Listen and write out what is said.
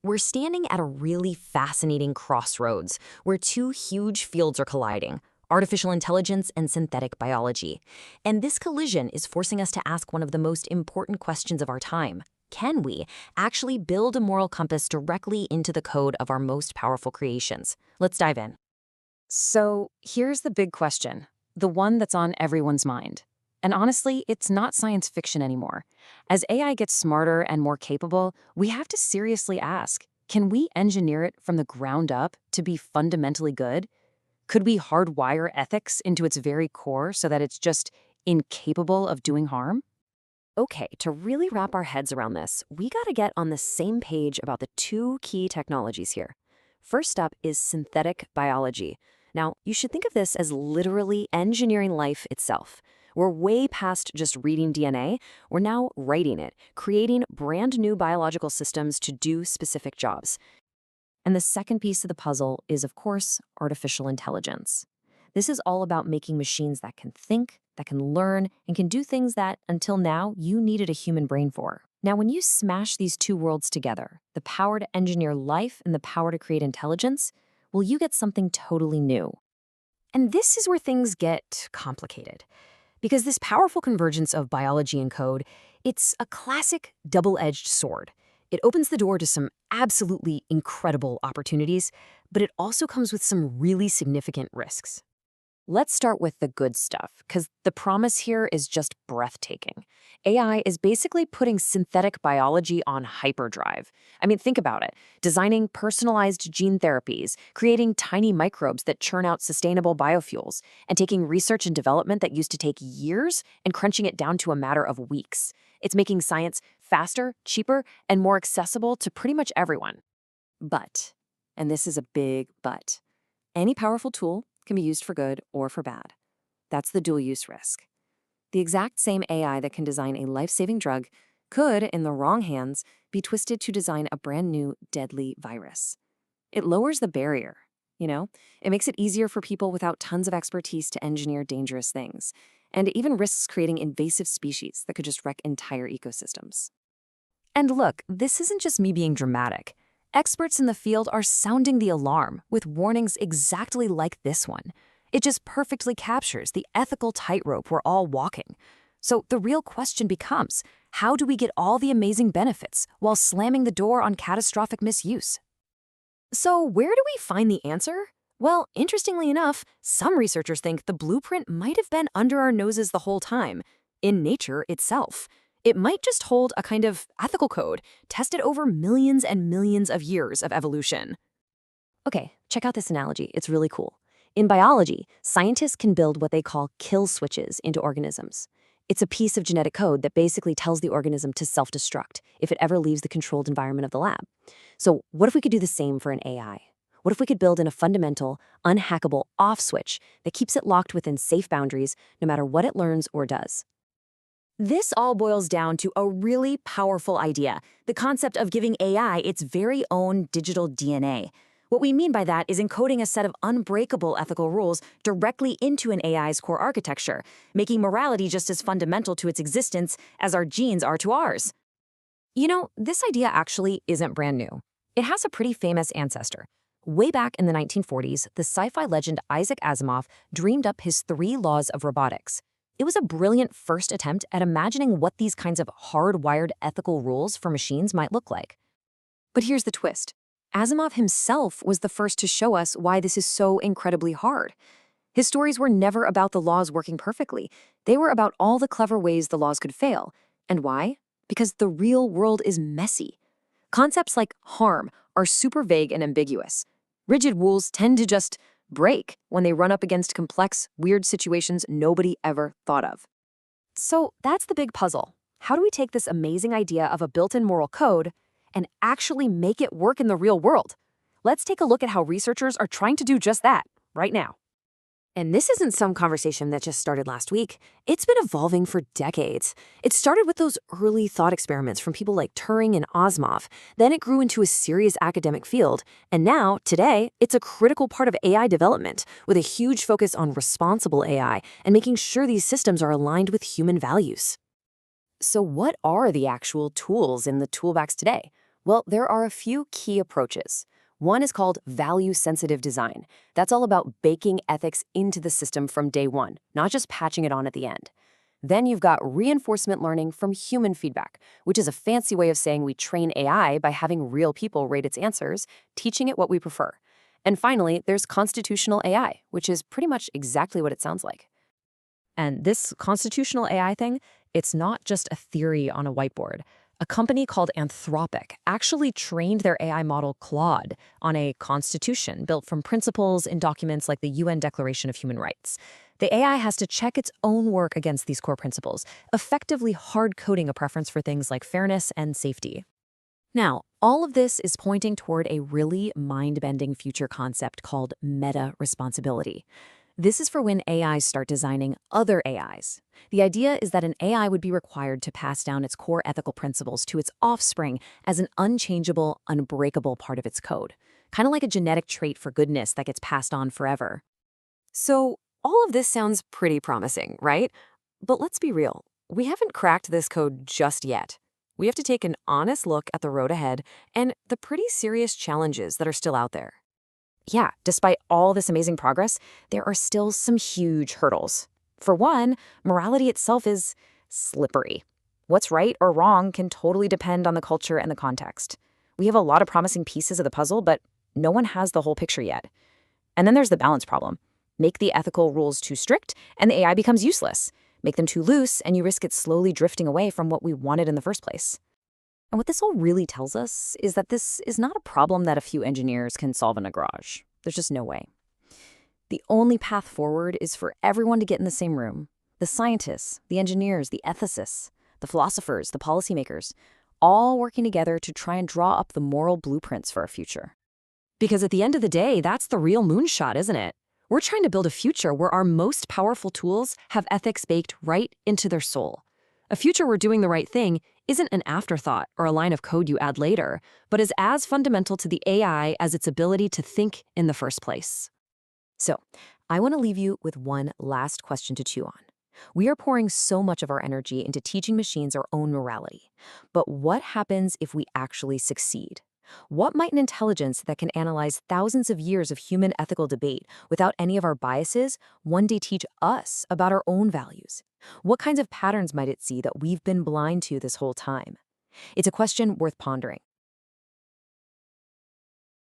We're standing at a really fascinating crossroads where two huge fields are colliding: artificial intelligence and synthetic biology. And this collision is forcing us to ask one of the most important questions of our time. Can we actually build a moral compass directly into the code of our most powerful creations? Let's dive in. So, here's the big question, the one that's on everyone's mind. And honestly, it's not science fiction anymore. As AI gets smarter and more capable, we have to seriously ask, can we engineer it from the ground up to be fundamentally good? Could we hardwire ethics into its very core so that it's just incapable of doing harm? Okay, to really wrap our heads around this, we gotta get on the same page about the two key technologies here. First up is synthetic biology. Now, you should think of this as literally engineering life itself. We're way past just reading DNA. We're now writing it, creating brand new biological systems to do specific jobs. And the second piece of the puzzle is, of course, artificial intelligence. This is all about making machines that can think, that can learn, and can do things that, until now, you needed a human brain for. Now, when you smash these two worlds together, the power to engineer life and the power to create intelligence, well, you get something totally new. And this is where things get complicated. Because this powerful convergence of biology and code, it's a classic double-edged sword. It opens the door to some absolutely incredible opportunities, but it also comes with some really significant risks. Let's start with the good stuff, because the promise here is just breathtaking. AI is basically putting synthetic biology on hyperdrive. I mean, think about it. Designing personalized gene therapies, creating tiny microbes that churn out sustainable biofuels, and taking research and development that used to take years and crunching it down to a matter of weeks. It's making science faster, cheaper, and more accessible to pretty much everyone. But, and this is a big but, any powerful tool can be used for good or for bad. That's the dual-use risk. The exact same AI that can design a life-saving drug could, in the wrong hands, be twisted to design a brand new deadly virus. It lowers the barrier, you know? It makes it easier for people without tons of expertise to engineer dangerous things. And it even risks creating invasive species that could just wreck entire ecosystems. And look, this isn't just me being dramatic. Experts in the field are sounding the alarm with warnings exactly like this one. It just perfectly captures the ethical tightrope we're all walking. So the real question becomes, how do we get all the amazing benefits while slamming the door on catastrophic misuse? So where do we find the answer? Well, interestingly enough, some researchers think the blueprint might have been under our noses the whole time, in nature itself. It might just hold a kind of ethical code tested over millions and millions of years of evolution. Okay, check out this analogy. It's really cool. In biology, scientists can build what they call kill switches into organisms. It's a piece of genetic code that basically tells the organism to self-destruct if it ever leaves the controlled environment of the lab. So what if we could do the same for an AI? What if we could build in a fundamental, unhackable off switch that keeps it locked within safe boundaries no matter what it learns or does? This all boils down to a really powerful idea, the concept of giving AI its very own digital DNA. What we mean by that is encoding a set of unbreakable ethical rules directly into an AI's core architecture, making morality just as fundamental to its existence as our genes are to ours. You know, this idea actually isn't brand new. It has a pretty famous ancestor. Way back in the 1940s, the sci-fi legend Isaac Asimov dreamed up his 3 laws of robotics. It was a brilliant first attempt at imagining what these kinds of hardwired ethical rules for machines might look like. But here's the twist. Asimov himself was the first to show us why this is so incredibly hard. His stories were never about the laws working perfectly. They were about all the clever ways the laws could fail. And why? Because the real world is messy. Concepts like harm are super vague and ambiguous. Rigid rules tend to just break when they run up against complex, weird situations nobody ever thought of. So that's the big puzzle. How do we take this amazing idea of a built-in moral code and actually make it work in the real world? Let's take a look at how researchers are trying to do just that right now. And this isn't some conversation that just started last week. It's been evolving for decades. It started with those early thought experiments from people like Turing and Asimov. Then it grew into a serious academic field. And now, today, it's a critical part of AI development, with a huge focus on responsible AI and making sure these systems are aligned with human values. So what are the actual tools in the toolbox today? Well, there are a few key approaches. One is called value-sensitive design. That's all about baking ethics into the system from day one, not just patching it on at the end. Then you've got reinforcement learning from human feedback, which is a fancy way of saying we train AI by having real people rate its answers, teaching it what we prefer. And finally, there's constitutional AI, which is pretty much exactly what it sounds like. And this constitutional AI thing, it's not just a theory on a whiteboard. A company called Anthropic actually trained their AI model Claude on a constitution built from principles in documents like the UN Declaration of Human Rights. The AI has to check its own work against these core principles, effectively hard-coding a preference for things like fairness and safety. Now, all of this is pointing toward a really mind-bending future concept called meta-responsibility. This is for when AIs start designing other AIs. The idea is that an AI would be required to pass down its core ethical principles to its offspring as an unchangeable, unbreakable part of its code, kind of like a genetic trait for goodness that gets passed on forever. So, all of this sounds pretty promising, right? But let's be real. We haven't cracked this code just yet. We have to take an honest look at the road ahead and the pretty serious challenges that are still out there. Yeah, despite all this amazing progress, there are still some huge hurdles. For one, morality itself is slippery. What's right or wrong can totally depend on the culture and the context. We have a lot of promising pieces of the puzzle, but no one has the whole picture yet. And then there's the balance problem. Make the ethical rules too strict, and the AI becomes useless. Make them too loose, and you risk it slowly drifting away from what we wanted in the first place. And what this all really tells us is that this is not a problem that a few engineers can solve in a garage. There's just no way. The only path forward is for everyone to get in the same room. The scientists, the engineers, the ethicists, the philosophers, the policymakers, all working together to try and draw up the moral blueprints for a future. Because at the end of the day, that's the real moonshot, isn't it? We're trying to build a future where our most powerful tools have ethics baked right into their soul. A future where doing the right thing isn't an afterthought or a line of code you add later, but is as fundamental to the AI as its ability to think in the first place. So, I want to leave you with one last question to chew on. We are pouring so much of our energy into teaching machines our own morality. But what happens if we actually succeed? What might an intelligence that can analyze thousands of years of human ethical debate without any of our biases one day teach us about our own values? What kinds of patterns might it see that we've been blind to this whole time? It's a question worth pondering.